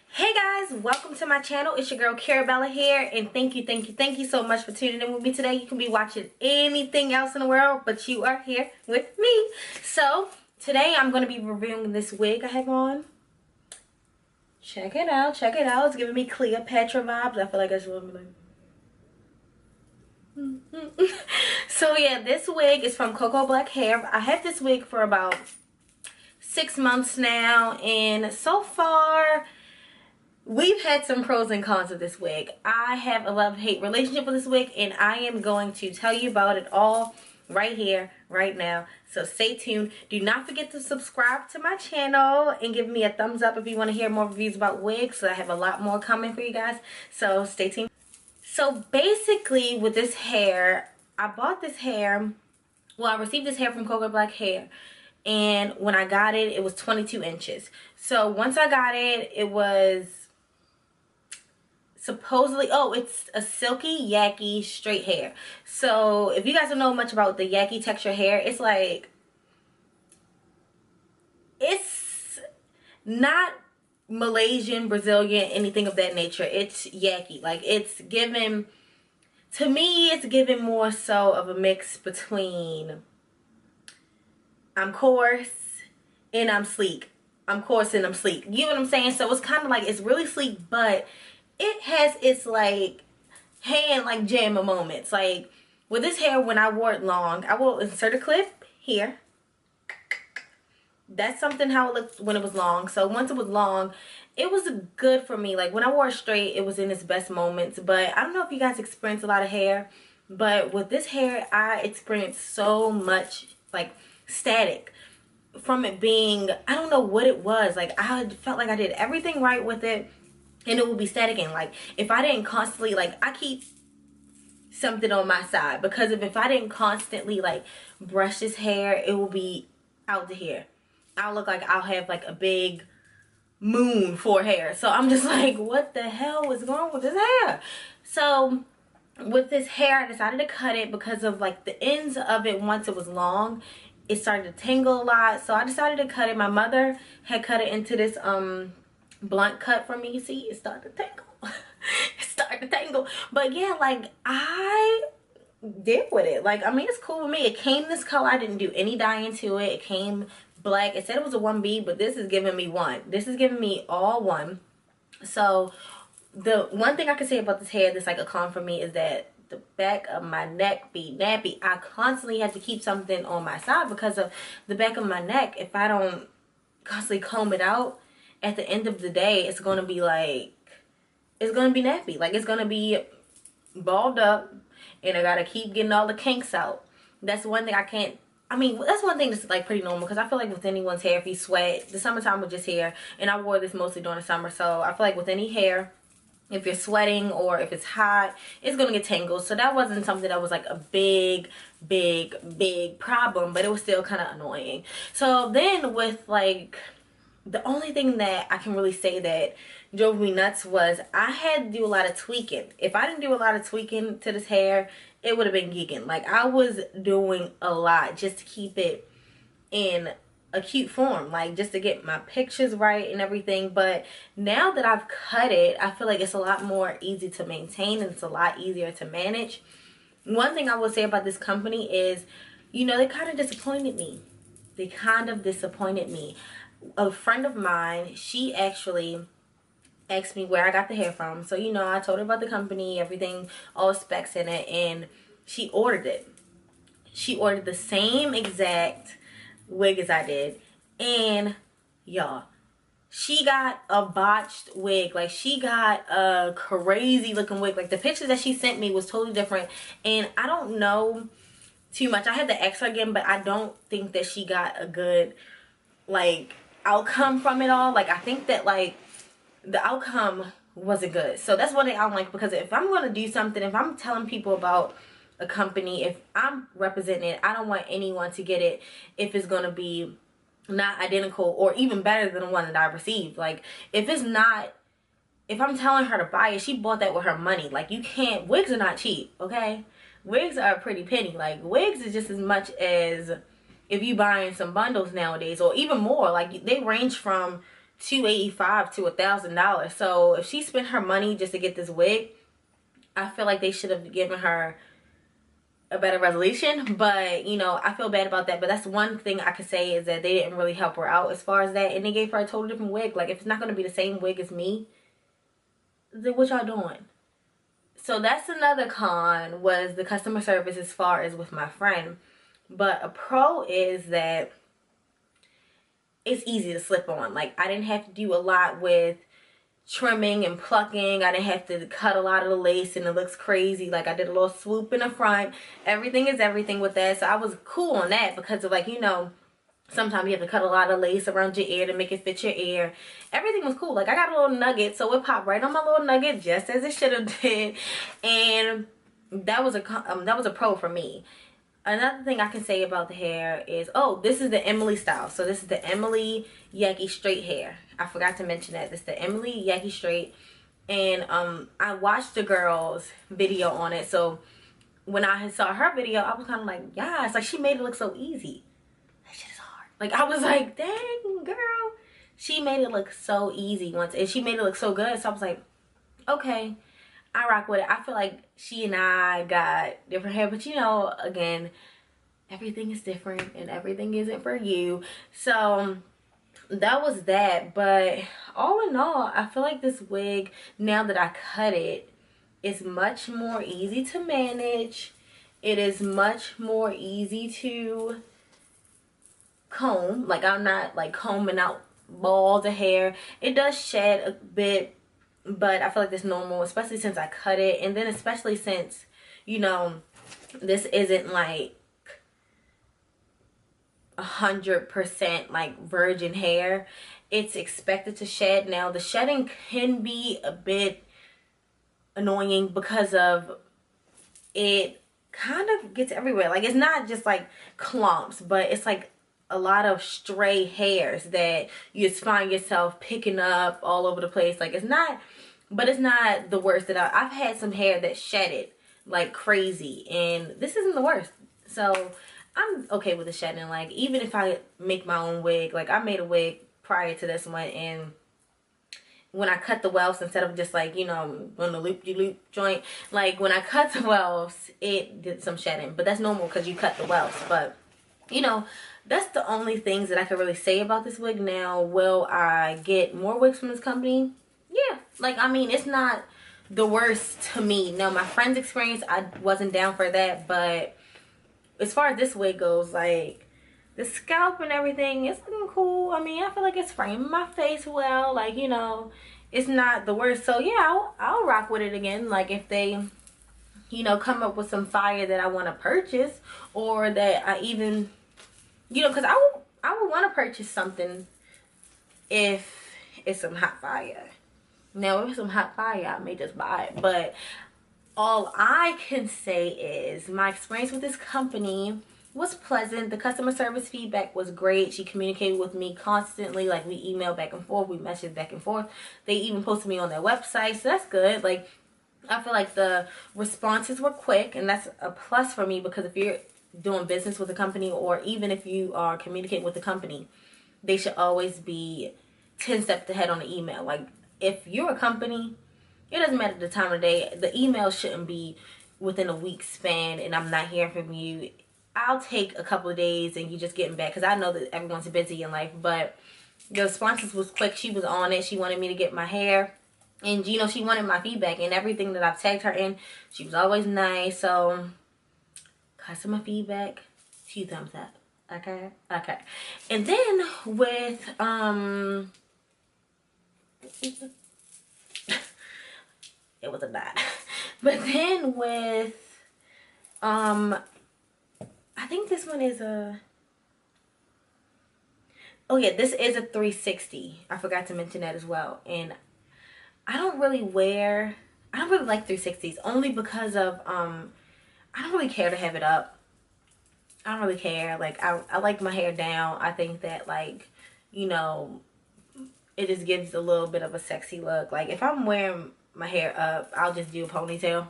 Hey guys, welcome to my channel. It's your girl Kiraaaalove here, and thank you so much for tuning in with me today. You can be watching anything else in the world, but you are here with me. So today I'm going to be reviewing this wig I have on. Check it out, check it out. It's giving me Cleopatra vibes. I feel like I should be like so yeah, this wig is from CocoBlackHair. I had this wig for about 6 months now, and so far we've had some pros and cons of this wig. I have a love-hate relationship with this wig, and I am going to tell you about it all right here, right now. So stay tuned. Do not forget to subscribe to my channel and give me a thumbs up if you want to hear more reviews about wigs. So I have a lot more coming for you guys. So stay tuned. So basically with this hair, I bought this hair. Well, I received this hair from CocoBlackHair. And when I got it, it was 22 inches. So once I got it, it was supposedly, oh, it's a silky yaki straight hair. So if you guys don't know much about the yaki texture hair, it's like, it's not Malaysian, Brazilian, anything of that nature. It's yaki. Like, it's given, to me, it's given more so of a mix between I'm coarse and I'm sleek. I'm coarse and I'm sleek. You know what I'm saying? So it's kind of like, it's really sleek, but it has its like hand like jammer moments. Like with this hair, when I wore it long, I will insert a clip here. That's something how it looked when it was long. So once it was long, it was good for me. Like when I wore it straight, it was in its best moments. But I don't know if you guys experience a lot of hair, but with this hair, I experienced so much like static from it being, I don't know what it was. Like I felt like I did everything right with it, and it would be static. And like if I didn't constantly, like, I keep something on my side, because if I didn't constantly like brush this hair, it will be out to here. I'll look like I'll have like a big moon for hair. So I'm just like, what the hell is going on with this hair? So with this hair, I decided to cut it because of like the ends of it. Once it was long, it started to tangle a lot. So I decided to cut it. My mother had cut it into this blunt cut for me. You see, it started to tangle. It started to tangle. But yeah, like I did with it. Like, I mean, it's cool with me. It came this color. I didn't do any dye to it. It came black. It said it was a 1B, but this is giving me one. This is giving me all one. So the one thing I can say about this hair that's like a con for me is that the back of my neck be nappy. I constantly have to keep something on my side because of the back of my neck. If I don't constantly comb it out, at the end of the day, it's going to be like, it's going to be nappy. Like, it's going to be balled up, and I got to keep getting all the kinks out. That's one thing I can't, I mean, that's one thing that's like pretty normal, because I feel like with anyone's hair, if you sweat, the summertime was just here, and I wore this mostly during the summer, so I feel like with any hair, if you're sweating or if it's hot, it's going to get tangled. So that wasn't something that was like a big problem, but it was still kind of annoying. So then with like, the only thing that I can really say that drove me nuts was I had to do a lot of tweaking. If I didn't do a lot of tweaking to this hair, it would have been geeking. Like, I was doing a lot just to keep it in a cute form, like just to get my pictures right and everything. But now that I've cut it, I feel like it's a lot more easy to maintain, and it's a lot easier to manage. One thing I will say about this company is, you know, they kind of disappointed me. They kind of disappointed me. A friend of mine, she actually asked me where I got the hair from. So, you know, I told her about the company, everything, all specs in it, and she ordered it. She ordered the same exact wig as I did, and y'all, she got a botched wig. Like, she got a crazy looking wig. Like, the pictures that she sent me was totally different, and I don't know too much. I had to ask her again, but I don't think that she got a good like outcome from it all. Like, I think that like the outcome wasn't good. So that's one thing I don't like, because if I'm going to do something, if I'm telling people about a company, if I'm representing it, I don't want anyone to get it if it's going to be not identical or even better than the one that I received. Like, if it's not, if I'm telling her to buy it, she bought that with her money. Like, you can't, wigs are not cheap, okay? Wigs are a pretty penny. Like, wigs is just as much as if you buying some bundles nowadays, or even more. Like, they range from $285 to $1,000. So if she spent her money just to get this wig, I feel like they should have given her a better resolution. But you know, I feel bad about that. But that's one thing I could say, is that they didn't really help her out as far as that, and they gave her a totally different wig. Like, if it's not going to be the same wig as me, then what y'all doing? So that's another con, was the customer service as far as with my friend. But a pro is that it's easy to slip on. Like, I didn't have to do a lot with trimming and plucking. I didn't have to cut a lot of the lace and it looks crazy. Like, I did a little swoop in the front. Everything is everything with that. So I was cool on that, because of, like, you know, sometimes you have to cut a lot of lace around your ear to make it fit your ear. Everything was cool. Like, I got a little nugget, so it popped right on my little nugget, just as it should have did. And that was a pro for me. Another thing I can say about the hair is, oh, this is the Emily style. So this is the Emily Yaki straight hair. I forgot to mention that. This is the Emily Yaki straight. And I watched the girl's video on it. So when I saw her video, I was kind of like, yeah, it's like she made it look so easy. That shit is hard. Like, I was like, dang, girl. She made it look so easy once. And she made it look so good. So I was like, okay, I rock with it. I feel like she and I got different hair, but you know, again, everything is different and everything isn't for you. So that was that. But all in all, I feel like this wig, now that I cut it, is much more easy to manage. It is much more easy to comb. Like, I'm not like combing out balls of hair. It does shed a bit, but I feel like that's normal, especially since I cut it. And then especially since, you know, this isn't like 100% like virgin hair. It's expected to shed. Now, the shedding can be a bit annoying because of it kind of gets everywhere. Like, it's not just like clumps, but it's like a lot of stray hairs that you just find yourself picking up all over the place. Like, it's not, but it's not the worst. That I've had some hair that shedded like crazy, and this isn't the worst. So I'm okay with the shedding. Like, even if I make my own wig, like, I made a wig prior to this one, and when I cut the welts, instead of just like, you know, on the loop-de-loop joint, like, when I cut the welts, it did some shedding. But that's normal because you cut the welts. But, you know, that's the only things that I can really say about this wig. Now, will I get more wigs from this company? Yeah. Like, I mean, it's not the worst to me. Now, my friend's experience, I wasn't down for that. But as far as this wig goes, like, the scalp and everything, it's looking cool. I mean, I feel like it's framing my face well. Like, you know, it's not the worst. So, yeah, I'll rock with it again. Like, if they, you know, come up with some fire that I want to purchase, or that I even, you know, because I would want to purchase something if it's some hot fire. Now, if it's some hot fire, I may just buy it. But all I can say is my experience with this company was pleasant. The customer service feedback was great. She communicated with me constantly. Like, we emailed back and forth, we messaged back and forth. They even posted me on their website, so that's good. Like, I feel like the responses were quick, and that's a plus for me, because if you're doing business with a company, or even if you are communicating with the company, they should always be 10 steps ahead on the email. Like, if you're a company, it doesn't matter the time of day, the email shouldn't be within a week span and I'm not hearing from you. I'll take a couple of days and you just getting back, because I know that everyone's busy in life. But the responses was quick. She was on it. She wanted me to get my hair, and you know, she wanted my feedback, and everything that I've tagged her in, she was always nice. So customer feedback, 2 thumbs up. Okay. And then with it was a 9. But then with I think this one is a, oh yeah, this is a 360. I forgot to mention that as well. And I don't really like 360s, only because of I don't really care to have it up. I don't really care. Like, I like my hair down. I think that, like, you know, it just gives a little bit of a sexy look. Like, if I'm wearing my hair up, I'll just do a ponytail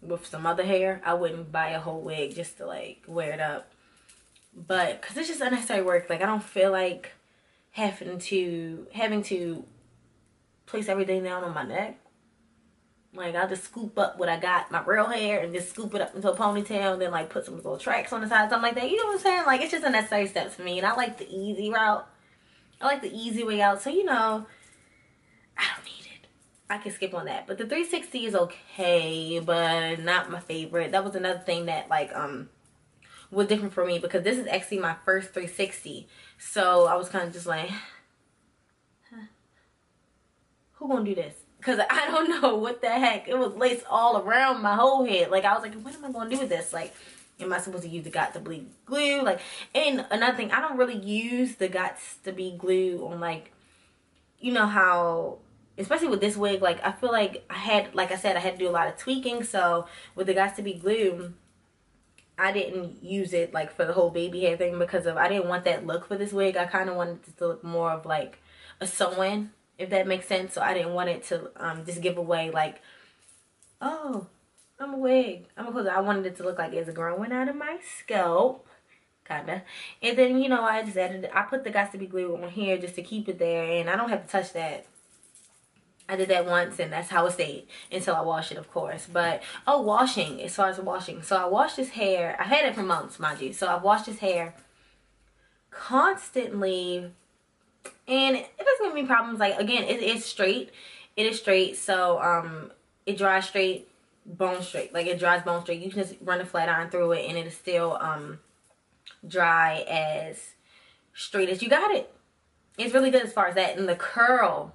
with some other hair. I wouldn't buy a whole wig just to, like, wear it up. But because it's just unnecessary work. Like, I don't feel like having to place everything down on my neck. Like, I'll just scoop up what I got, my real hair, and just scoop it up into a ponytail, and then like put some little tracks on the side, something like that. You know what I'm saying? Like, it's just a necessary step for me, and I like the easy route. I like the easy way out. So, you know, I don't need it. I can skip on that. But the 360 is okay, but not my favorite. That was another thing that like was different for me, because this is actually my first 360. So I was kind of just like, huh, who gonna do this? Because I don't know what the heck. It was laced all around my whole head. Like, I was like, what am I going to do with this? Like, am I supposed to use the Got to Be glue? Like, and another thing, I don't really use the Got to Be glue on, like, you know how, especially with this wig, like, I feel like like I said, I had to do a lot of tweaking. So with the Got to Be glue, I didn't use it, like, for the whole baby hair thing, because I didn't want that look for this wig. I kind of wanted it to look more of, like, a sew-in, if that makes sense. So I didn't want it to just give away, like, oh, I'm a wig. I wanted it to look like it's growing out of my scalp, kinda. And then, you know, I put the Got to Be glue on here just to keep it there, and I don't have to touch that. I did that once, and that's how it stayed until I washed it, of course. But, oh, washing, as far as washing. So I washed his hair. I've had it for months, mind you. So I've washed his hair constantly, and it doesn't give me problems. Like, again, it is straight. It is straight. So it dries straight, bone straight. Like, it dries bone straight. You can just run a flat iron through it, and it is still dry as straight as you got it. It's really good as far as that. And the curl,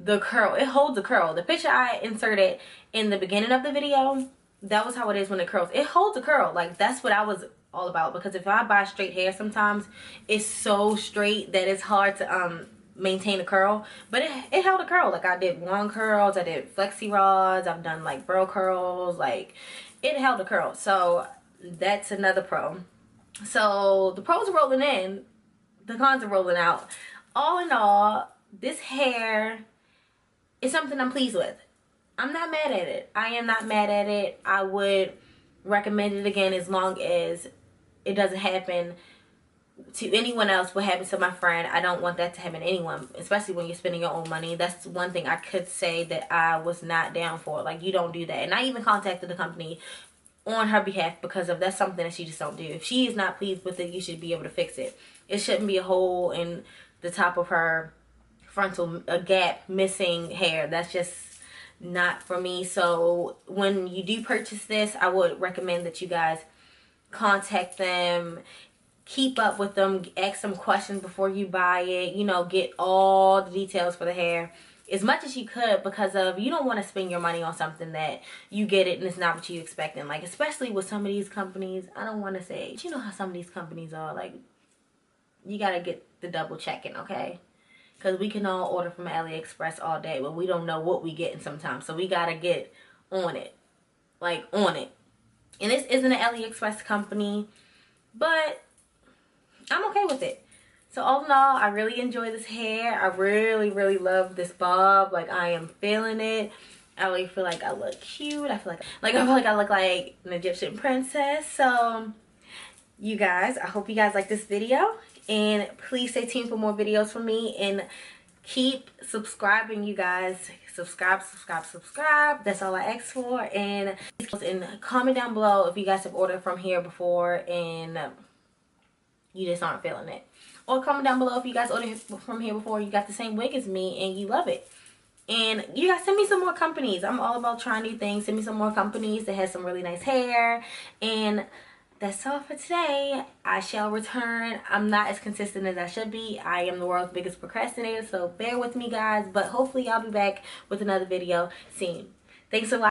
it holds the curl. The picture I inserted in the beginning of the video, that was how it is when it curls. It holds the curl. Like, that's what I was all about, because if I buy straight hair, sometimes it's so straight that it's hard to maintain a curl. But it held a curl. Like, I did wand curls, I did flexi rods, I've done like burl curls. Like, it held a curl. So that's another pro. So the pros are rolling in, the cons are rolling out. All in all, this hair is something I'm pleased with. I'm not mad at it. I am not mad at it. I would recommend it again, as long as it doesn't happen to anyone else. What happened to my friend, I don't want that to happen to anyone, especially when you're spending your own money. That's one thing I could say that I was not down for. Like, you don't do that. And I even contacted the company on her behalf, because that's something that she just don't do. If she is not pleased with it, you should be able to fix it. It shouldn't be a hole in the top of her frontal, a gap, missing hair. That's just not for me. So when you do purchase this, I would recommend that you guys contact them, keep up with them, ask some questions before you buy it. You know, get all the details for the hair as much as you could, because you don't want to spend your money on something that you get it and it's not what you expecting. Like, especially with some of these companies, I don't want to say, but you know how some of these companies are. Like, you gotta get the double checking, okay? Because we can all order from AliExpress all day, but we don't know what we getting sometimes. So we gotta get on it, like, on it. And this isn't an AliExpress company, but I'm okay with it. So all in all, I really enjoy this hair. I really, really love this bob. Like, I am feeling it. I really feel like I look cute. I feel like I look like an Egyptian princess. So you guys, I hope you guys like this video, and please stay tuned for more videos from me, and keep subscribing, you guys. Subscribe. That's all I ask for. And comment down below if you guys have ordered from here before and you just aren't feeling it. Or comment down below if you guys ordered from here before, you got the same wig as me and you love it. And you guys send me some more companies. I'm all about trying new things. Send me some more companies that has some really nice hair. And that's all for today. I shall return. I'm not as consistent as I should be. I am the world's biggest procrastinator, so bear with me, guys. But hopefully I'll be back with another video soon. Thanks a lot.